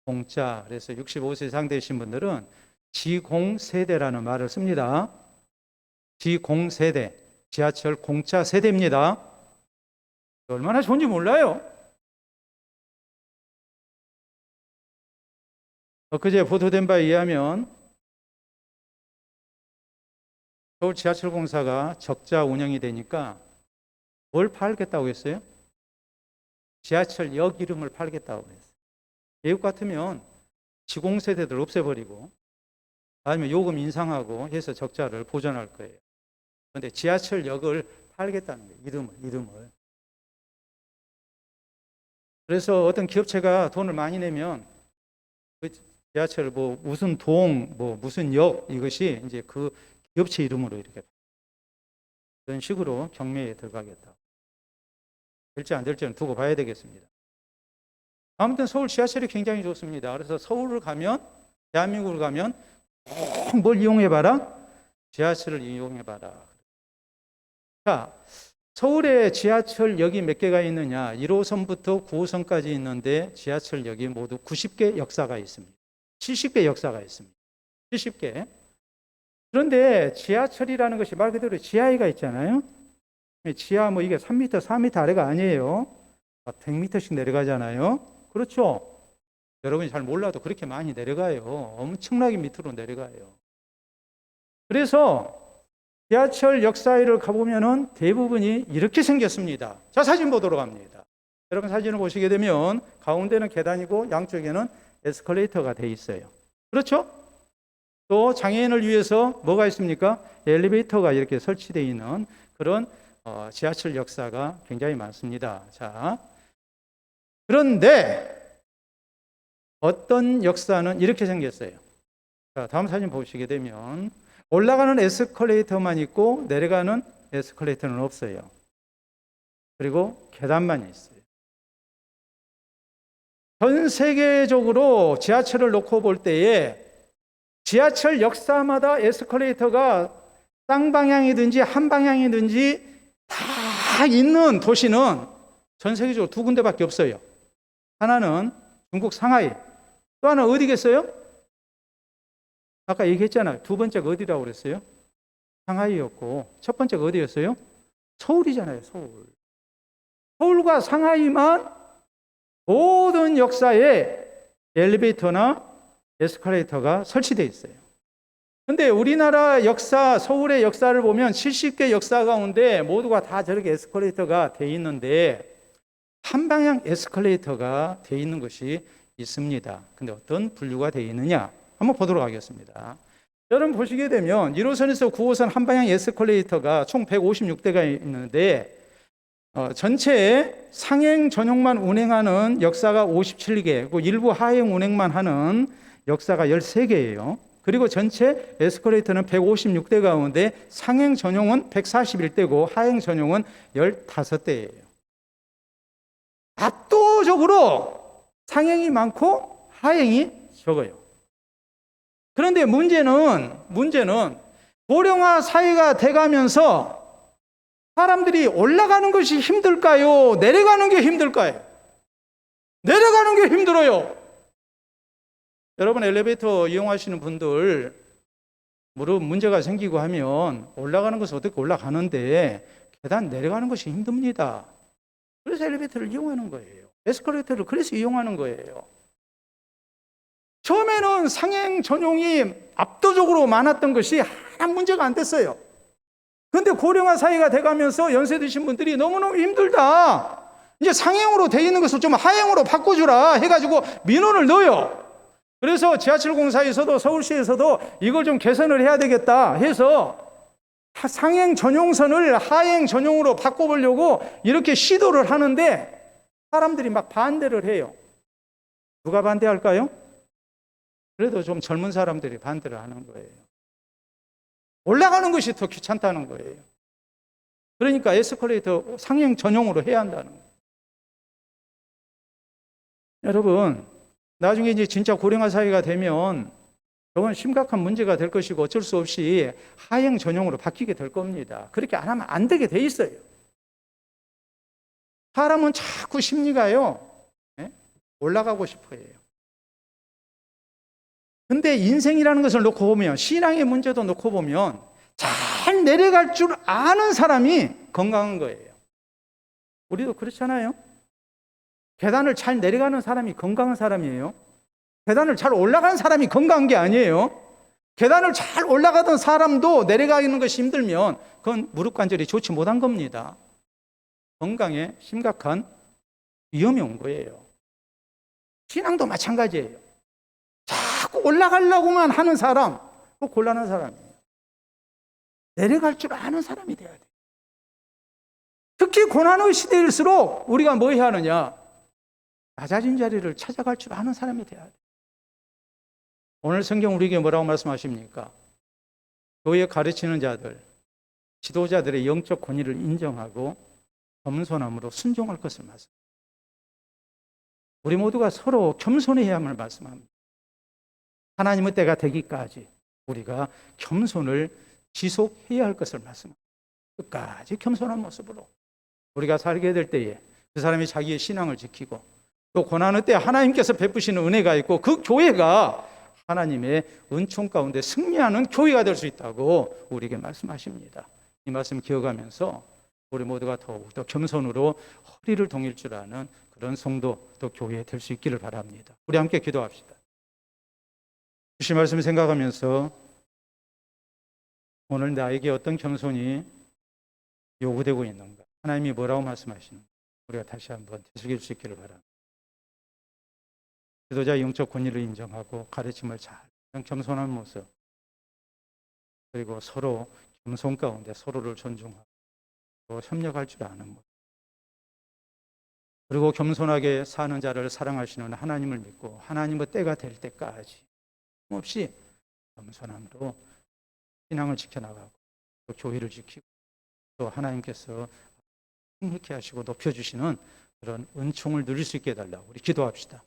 공짜. 그래서 65세 이상 되신 분들은 지공세대라는 말을 씁니다. 지공세대. 지하철 공짜 세대입니다. 얼마나 좋은지 몰라요. 엊그제 보도된 바에 의하면 서울 지하철공사가 적자 운영이 되니까 뭘 팔겠다고 했어요? 지하철역 이름을 팔겠다고 했어요. 외국 같으면 지공세대들 없애버리고 아니면 요금 인상하고 해서 적자를 보전할 거예요. 그런데 지하철역을 팔겠다는 거예요. 이름을. 그래서 어떤 기업체가 돈을 많이 내면 그 지하철 무슨 동, 무슨 역 이것이 이제 그 기업체 이름으로 이렇게 그런 식으로 경매에 들어가겠다. 될지 안 될지는 두고 봐야 되겠습니다. 아무튼 서울 지하철이 굉장히 좋습니다. 그래서 서울을 가면, 대한민국을 가면 꼭 뭘 이용해봐라? 지하철을 이용해봐라. 자, 서울에 지하철역이 몇 개가 있느냐? 1호선부터 9호선까지 있는데 지하철역이 모두 90개 역사가 있습니다. 70개 역사가 있습니다. 70개. 그런데 지하철이라는 것이 말 그대로 지하에가 있잖아요. 지하 이게 3m, 4m 아래가 아니에요. 100m씩 내려가잖아요. 그렇죠? 여러분이 잘 몰라도 그렇게 많이 내려가요. 엄청나게 밑으로 내려가요. 그래서 지하철 역사를 가보면은 대부분이 이렇게 생겼습니다. 자, 사진 보도록 합니다. 여러분 사진을 보시게 되면 가운데는 계단이고 양쪽에는 에스컬레이터가 돼 있어요. 그렇죠? 또 장애인을 위해서 뭐가 있습니까? 엘리베이터가 이렇게 설치되어 있는 그런 지하철 역사가 굉장히 많습니다. 자, 그런데 어떤 역사는 이렇게 생겼어요. 자, 다음 사진 보시게 되면 올라가는 에스컬레이터만 있고 내려가는 에스컬레이터는 없어요. 그리고 계단만 있어요. 전 세계적으로 지하철을 놓고 볼 때에 지하철 역사마다 에스컬레이터가 쌍방향이든지 한방향이든지 다 있는 도시는 전 세계적으로 두 군데밖에 없어요. 하나는 중국 상하이, 또 하나 어디겠어요? 아까 얘기했잖아요. 두 번째가 어디라고 그랬어요? 상하이였고 첫 번째가 어디였어요? 서울이잖아요. 서울. 서울과 상하이만 모든 역사에 엘리베이터나 에스컬레이터가 설치되어 있어요. 근데 우리나라 역사, 서울의 역사를 보면 70개 역사 가운데 모두가 다 저렇게 에스컬레이터가 돼 있는데 한 방향 에스컬레이터가 돼 있는 것이 있습니다. 근데 어떤 분류가 돼 있느냐? 한번 보도록 하겠습니다. 여러분 보시게 되면 1호선에서 9호선 한 방향 에스컬레이터가 총 156대가 있는데 전체 상행 전용만 운행하는 역사가 57개, 일부 하행 운행만 하는 역사가 13개예요. 그리고 전체 에스컬레이터는 156대 가운데 상행 전용은 141대고 하행 전용은 15대예요. 압도적으로 상행이 많고 하행이 적어요. 그런데 문제는 고령화 사회가 돼가면서 사람들이 올라가는 것이 힘들까요? 내려가는 게 힘들까요? 내려가는 게 힘들어요. 여러분 엘리베이터 이용하시는 분들 무릎 문제가 생기고 하면 올라가는 것은 어떻게 올라가는데 계단 내려가는 것이 힘듭니다. 그래서 엘리베이터를 이용하는 거예요. 에스컬레이터를 그래서 이용하는 거예요. 처음에는 상행 전용이 압도적으로 많았던 것이 하나 문제가 안 됐어요. 그런데 고령화 사회가 돼가면서 연세 드신 분들이 너무너무 힘들다. 이제 상행으로 돼 있는 것을 좀 하행으로 바꿔주라 해가지고 민원을 넣어요. 그래서 지하철 공사에서도 서울시에서도 이걸 좀 개선을 해야 되겠다 해서 상행 전용선을 하행 전용으로 바꿔보려고 이렇게 시도를 하는데 사람들이 막 반대를 해요. 누가 반대할까요? 그래도 좀 젊은 사람들이 반대를 하는 거예요. 올라가는 것이 더 귀찮다는 거예요. 그러니까 에스컬레이터 상행 전용으로 해야 한다는 거예요. 여러분, 나중에 이제 진짜 고령화 사회가 되면 저건 심각한 문제가 될 것이고 어쩔 수 없이 하행 전용으로 바뀌게 될 겁니다. 그렇게 안 하면 안 되게 돼 있어요. 사람은 자꾸 심리가요, 올라가고 싶어 해요. 근데 인생이라는 것을 놓고 보면, 신앙의 문제도 놓고 보면 잘 내려갈 줄 아는 사람이 건강한 거예요. 우리도 그렇잖아요. 계단을 잘 내려가는 사람이 건강한 사람이에요. 계단을 잘 올라가는 사람이 건강한 게 아니에요. 계단을 잘 올라가던 사람도 내려가는 것이 힘들면 그건 무릎 관절이 좋지 못한 겁니다. 건강에 심각한 위험이 온 거예요. 신앙도 마찬가지예요. 자꾸 올라가려고만 하는 사람, 그 곤란한 사람이에요. 내려갈 줄 아는 사람이 돼야 돼요. 특히 고난의 시대일수록 우리가 뭐 해야 하느냐? 낮아진 자리를 찾아갈 줄 아는 사람이 돼야 돼요. 오늘 성경 우리에게 뭐라고 말씀하십니까? 교회 가르치는 자들, 지도자들의 영적 권위를 인정하고 겸손함으로 순종할 것을 말씀합니다. 우리 모두가 서로 겸손해야 함을 말씀합니다. 하나님의 때가 되기까지 우리가 겸손을 지속해야 할 것을 말씀합니다. 끝까지 겸손한 모습으로 우리가 살게 될 때에 그 사람이 자기의 신앙을 지키고 또 고난의 때 하나님께서 베푸시는 은혜가 있고 그 교회가 하나님의 은총 가운데 승리하는 교회가 될 수 있다고 우리에게 말씀하십니다. 이 말씀 기억하면서 우리 모두가 더욱더 겸손으로 허리를 동일 줄 아는 그런 성도 또 교회 될 수 있기를 바랍니다. 우리 함께 기도합시다. 주신 말씀 생각하면서 오늘 나에게 어떤 겸손이 요구되고 있는가, 하나님이 뭐라고 말씀하시는가 우리가 다시 한번 되새길 수 있기를 바랍니다. 지도자의 영적 권위를 인정하고 가르침을 잘 겸손한 모습, 그리고 서로 겸손 가운데 서로를 존중하고 또 협력할 줄 아는 모습, 그리고 겸손하게 사는 자를 사랑하시는 하나님을 믿고 하나님의 때가 될 때까지 없이 겸손함으로 신앙을 지켜나가고 또 교회를 지키고 또 하나님께서 행복해 하시고 높여주시는 그런 은총을 누릴 수 있게 해달라고 우리 기도합시다.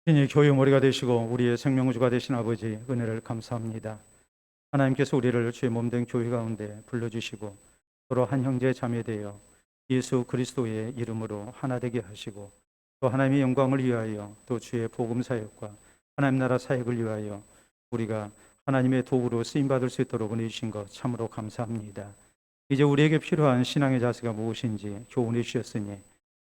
신이 교회 머리가 되시고 우리의 생명구주가 되신 아버지 은혜를 감사합니다. 하나님께서 우리를 주의 몸된 교회 가운데 불러주시고 서로 한 형제 자매 되어 예수 그리스도의 이름으로 하나 되게 하시고 또 하나님의 영광을 위하여 또 주의 복음 사역과 하나님 나라 사역을 위하여 우리가 하나님의 도구로 쓰임받을 수 있도록 은혜 주신 것 참으로 감사합니다. 이제 우리에게 필요한 신앙의 자세가 무엇인지 교훈해 주셨으니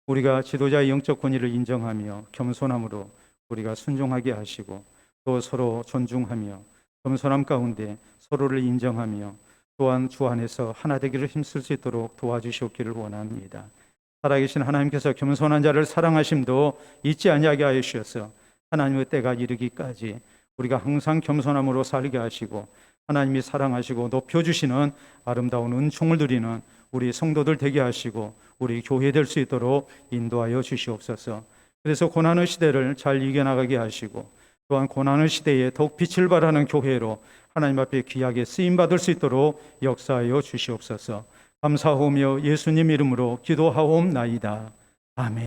우리가 지도자의 영적 권위를 인정하며 겸손함으로 우리가 순종하게 하시고 또 서로 존중하며 겸손함 가운데 서로를 인정하며 또한 주 안에서 하나 되기를 힘쓸 수 있도록 도와주시옵기를 원합니다. 살아계신 하나님께서 겸손한 자를 사랑하심도 잊지 아니하게 하여 주셔서 하나님의 때가 이르기까지 우리가 항상 겸손함으로 살게 하시고 하나님이 사랑하시고 높여주시는 아름다운 은총을 누리는 우리 성도들 되게 하시고 우리 교회 될 수 있도록 인도하여 주시옵소서. 그래서 고난의 시대를 잘 이겨나가게 하시고 또한 고난의 시대에 더욱 빛을 발하는 교회로 하나님 앞에 귀하게 쓰임 받을 수 있도록 역사하여 주시옵소서. 감사하오며 예수님 이름으로 기도하옵나이다. 아멘.